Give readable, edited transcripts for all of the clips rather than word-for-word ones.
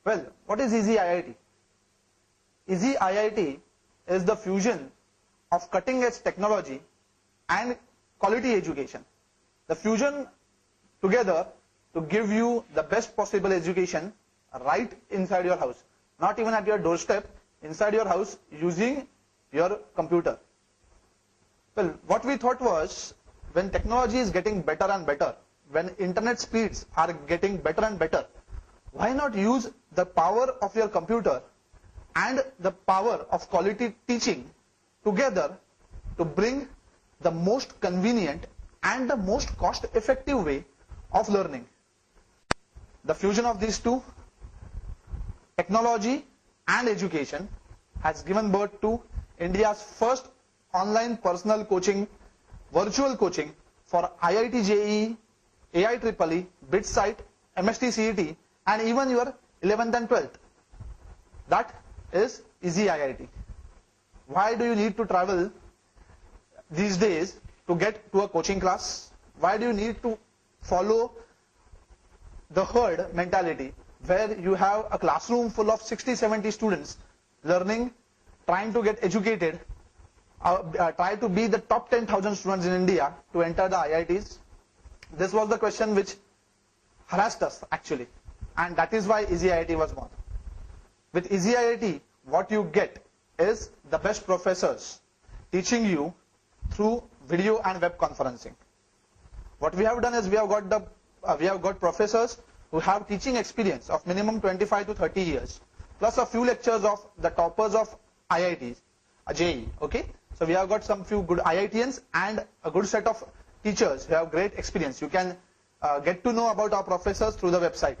Well, what is Easy IIT? Easy IIT is the fusion of cutting edge technology and quality education. The fusion together to give you the best possible education right inside your house. Not even at your doorstep, inside your house using your computer. Well, what we thought was, when technology is getting better and better, when internet speeds are getting better and better, why not use the power of your computer and the power of quality teaching together to bring the most convenient and the most cost effective way of learning. The fusion of these two, technology and education, has given birth to India's first online personal coaching, virtual coaching for IIT JEE, AIEEE, BITSITE, MST CET, and even your 11th and 12th. That is Easy IIT. Why do you need to travel these days to get to a coaching class? Why do you need to follow the herd mentality where you have a classroom full of 60-70 students learning, trying to get educated, try to be the top 10,000 students in India to enter the IITs? This was the question which harassed us actually, and that is why Easy IIT was born. With Easy IIT, what you get is the best professors teaching you through video and web conferencing. What we have done is we have got professors who have teaching experience of minimum 25 to 30 years, plus a few lectures of the toppers of IITs, JEE. Okay, so we have got some few good IITians and a good set of teachers who have great experience. You can get to know about our professors through the website.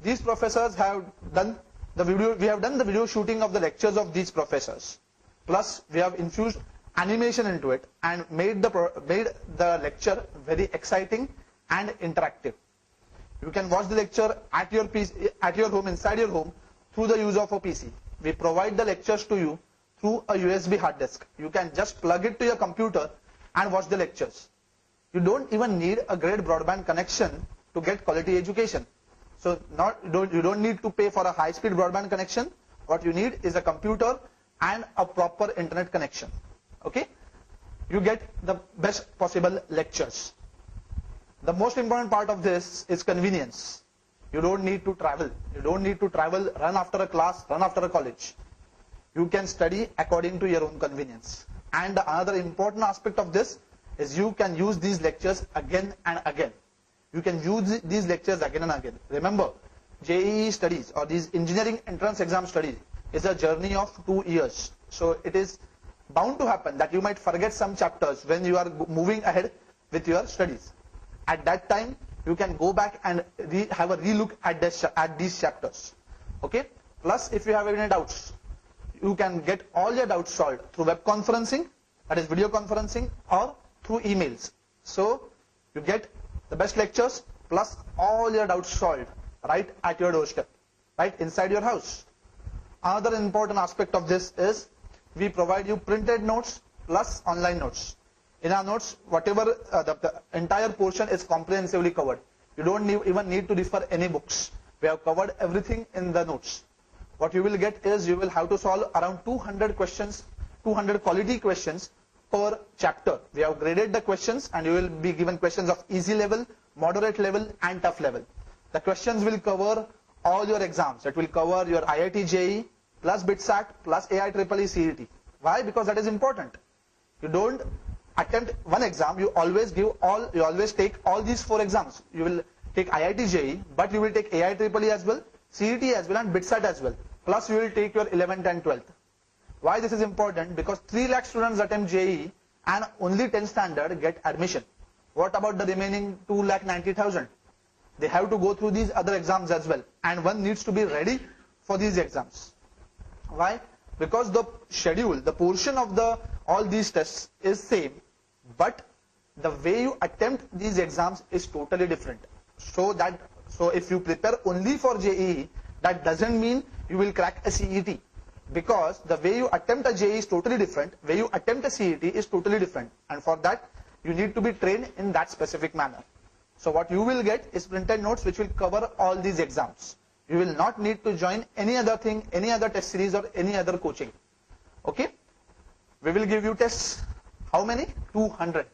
These professors have done the video. We have done the video shooting of the lectures of these professors. Plus, we have infused animation into it and made the lecture very exciting and interactive. You can watch the lecture at your PC, at your home, inside your home, through the use of a PC. We provide the lectures to you through a USB hard disk. You can just plug it to your computer and watch the lectures. You don't even need a great broadband connection to get quality education. So you don't need to pay for a high-speed broadband connection. What you need is a computer and a proper internet connection. Okay? You get the best possible lectures. The most important part of this is convenience. You don't need to travel. You don't need to travel, run after a class, run after a college. You can study according to your own convenience. And another important aspect of this is you can use these lectures again and again. You can use these lectures again and again. Remember, JEE studies or these engineering entrance exam studies is a journey of 2 years. So it is bound to happen that you might forget some chapters when you are moving ahead with your studies. At that time, you can go back and have a relook at these chapters. Okay? Plus, if you have any doubts, you can get all your doubts solved through web conferencing, that is video conferencing, or through emails. So you get the best lectures plus all your doubts solved right at your doorstep, right inside your house. Another important aspect of this is we provide you printed notes plus online notes. In our notes, whatever the entire portion is comprehensively covered. You don't even need to refer any books. We have covered everything in the notes. What you will get is you will have to solve around 200 questions, 200 quality questions per chapter. We have graded the questions and you will be given questions of easy level, moderate level and tough level. The questions will cover all your exams. It will cover your IIT JEE plus BITSAT plus AIEEE CET. Why? Because that is important. You don't attempt one exam, you always take all these 4 exams. You will take IIT JEE, but you will take AIEEE as well, CET as well and BITSAT as well. Plus you will take your 11th and 12th. Why this is important? Because 3 lakh students attempt JEE and only 10 standard get admission. What about the remaining 2,90,000? They have to go through these other exams as well, and one needs to be ready for these exams. Why? Because the schedule, the portion of all these tests is same, but the way you attempt these exams is totally different. So if you prepare only for JEE, that doesn't mean you will crack a CET, because the way you attempt a JEE is totally different, way you attempt a CET is totally different, and for that you need to be trained in that specific manner. So what you will get is printed notes which will cover all these exams. You will not need to join any other thing, any other test series or any other coaching. Okay. We will give you tests. How many? 200.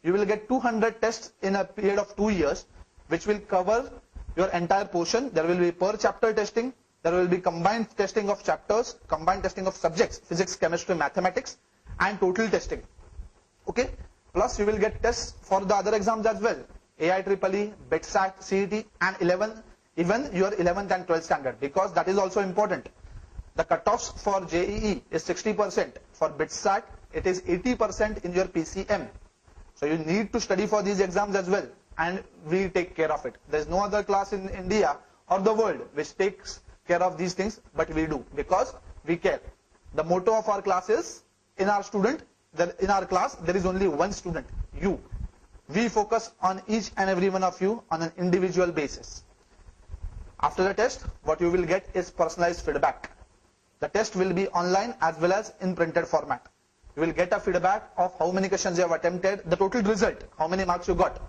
You will get 200 tests in a period of 2 years, which will cover your entire portion. There will be per chapter testing. There will be combined testing of chapters, combined testing of subjects, physics, chemistry, mathematics, and total testing. Okay. Plus you will get tests for the other exams as well. AIEEE, BETSAT, CET, and even your 11th and 12th standard, because that is also important. The cutoffs for JEE is 60%. For BETSAT, it is 80% in your PCM. So you need to study for these exams as well, and we take care of it. There is no other class in India or the world which takes care of these things, but we do, because we care. The motto of our class is, in our class there is only one student, you. We focus on each and every one of you on an individual basis. After the test, what you will get is personalized feedback. The test will be online as well as in printed format. You will get a feedback of how many questions you have attempted, the total result, how many marks you got.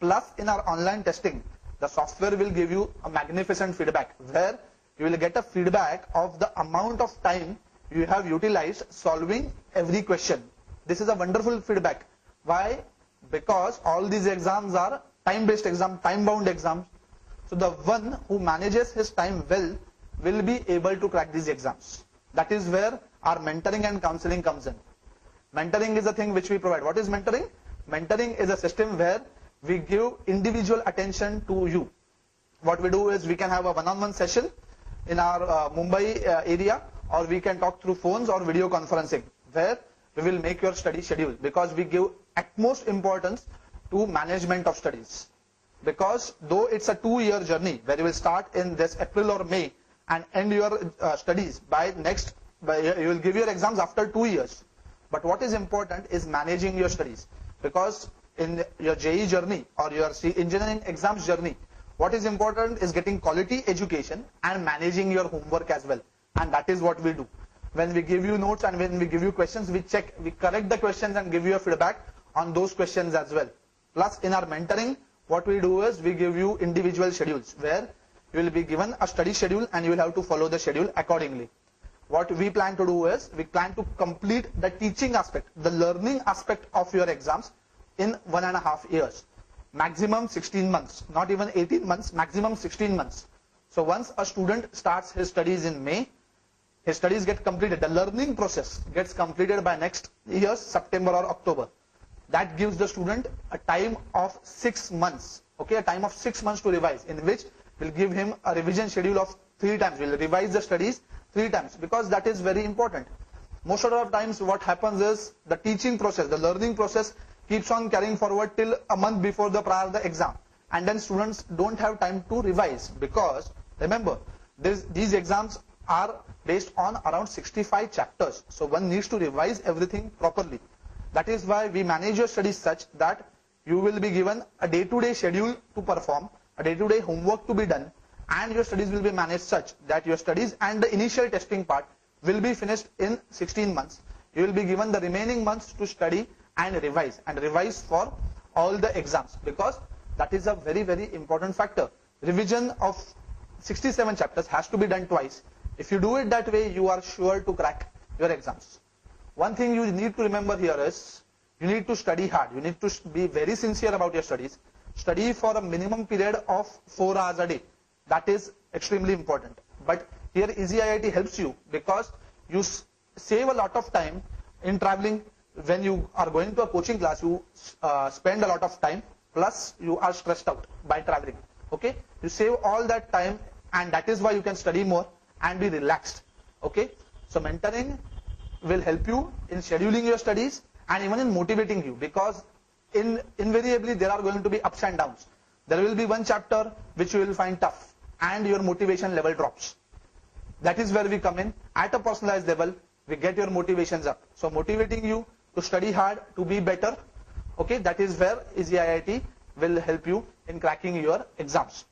Plus in our online testing, the software will give you a magnificent feedback where you will get a feedback of the amount of time you have utilized solving every question. This is a wonderful feedback. Why? Because all these exams are time-based exams, time-bound exams. So the one who manages his time well will be able to crack these exams. That is where our mentoring and counseling comes in. Mentoring is a thing which we provide. What is mentoring? Mentoring is a system where we give individual attention to you. What we do is we can have a one-on-one session in our Mumbai area, or we can talk through phones or video conferencing, where we will make your study schedule, because we give utmost importance to management of studies. Because though it's a 2-year journey where you will start in this April or May and end your studies you will give your exams after 2 years. But what is important is managing your studies, because in your JEE journey or your engineering exams journey, what is important is getting quality education and managing your homework as well. And that is what we do. When we give you notes and when we give you questions, we correct the questions and give you a feedback on those questions as well. Plus in our mentoring, what we do is we give you individual schedules where you will be given a study schedule and you will have to follow the schedule accordingly. What we plan to do is we plan to complete the teaching aspect, the learning aspect of your exams in 1.5 years. Maximum 16 months, not even 18 months, maximum 16 months. So once a student starts his studies in May, his studies get completed. The learning process gets completed by next year's September or October. That gives the student a time of 6 months. Okay, a time of 6 months to revise, in which we'll give him a revision schedule of 3 times. We'll revise the studies 3 times, because that is very important. Most of the times what happens is the teaching process, the learning process keeps on carrying forward till a month before the exam. And then students don't have time to revise, because remember, these exams are based on around 65 chapters. So one needs to revise everything properly. That is why we manage your studies such that you will be given a day-to-day schedule to perform, a day-to-day homework to be done, and your studies will be managed such that your studies and the initial testing part will be finished in 16 months. You will be given the remaining months to study and revise for all the exams, because that is a very, very important factor. Revision of 67 chapters has to be done twice. If you do it that way, you are sure to crack your exams. One thing you need to remember here is you need to study hard. You need to be very sincere about your studies. Study for a minimum period of 4 hours a day. That is extremely important. But here Easy IIT helps you, because you save a lot of time in traveling. When you are going to a coaching class, you spend a lot of time, plus you are stressed out by traveling. Okay, you save all that time, and that is why you can study more and be relaxed. Okay, so mentoring will help you in scheduling your studies and even in motivating you, because invariably there are going to be ups and downs. There will be one chapter which you will find tough and your motivation level drops. That is where we come in. At a personalized level, we get your motivations up. So motivating you to study hard, to be better. Okay, that is where Easy IIT will help you in cracking your exams.